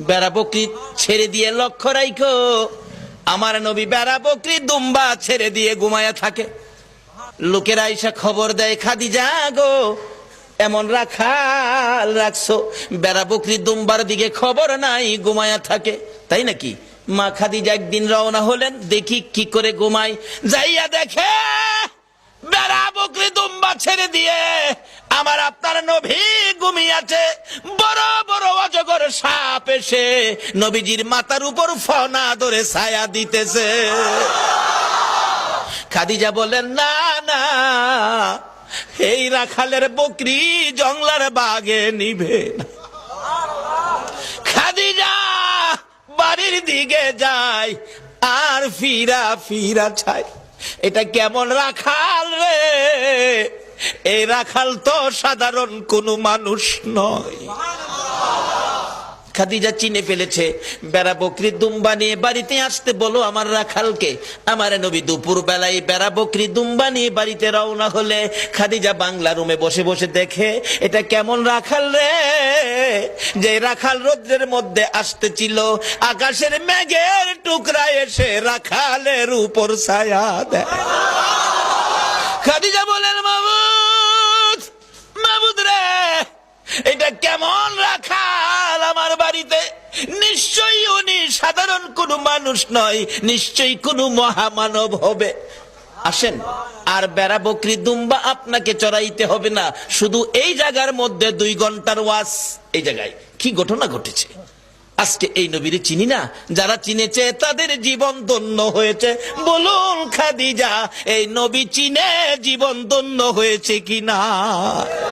বেড়া বকরি ছেড়ে দিয়ে লক্ষ্য রাখো, আমার নবী বেড়া বকরি দুম্বা ছেড়ে দিয়ে ঘুমায়া থাকে। লোকেরা এসে খবর দেয়, খাদিজা গো, এমন রাখাল রাখছো, বেড়া বকরি দুম্বার দিকে খবর নাই, ঘুমায়া থাকে। তাই নাকি? মা খাদিজা একদিন রওনা হলেন, দেখি কি করে ঘুমায়। যাইয়া দেখে বেড়া বকরি দুম্বা ছেড়ে দিয়ে আমার আপনার নবী ঘুমিয়েছে। বড় বড় অজগর সাপ এসে নবীজির মাথার উপর ফনা ধরে ছায়া দিতেছে। খাদিজা বলেন, না না, এই রাখালের বকরি জংলার বাগে নিবে না। খাদিজা বাড়ির দিকে যায় আর ফিরা ফিরা চায়, এটা কেমন রাখাল রে? এই রাখাল তো সাধারণ কোন মানুষ নয়। খাদিজা চিনে ফেলেছে। বেড়া বকরি দুম্বা নিয়ে বাড়িতে আসতে বলো আমার রাখালকে। আমার নবী দুপুর বেলায় বেড়া বকরি দুম্বা নিয়ে বাড়িতে রওনা হলে খাদিজা বাংলা রুমে বসে বসে দেখে, এটা কেমন রাখাল রে? যে রাখাল রৌদ্রের মধ্যে আসতেছিল, আকাশের মেঘের টুকরা এসে রাখালের উপর ছায়া দেয়। খাদিজা বলেন, মাবুদ, মাবুদ রে, এটা কেমন রাখাল আমার বাড়িতে? নিশ্চয়ই উনি সাধারণ কোন মানুষ নয়, নিশ্চয়ই কোন মহামানব হবে। আসেন, আর বেড়া বকরি দুম্বা আপনাকে চড়াইতে হবে না, শুধু এই জায়গার মধ্যে 2 ঘন্টার ওয়াজ। এই জায়গায় কি ঘটনা ঘটেছে আজকে এই নবীরে চিনি না, যারা চিনেছে তাদের জীবন ধন্য হয়েছে। বলুন খাদিজা, এই নবী চিনে জীবন ধন্য হয়েছে কিনা?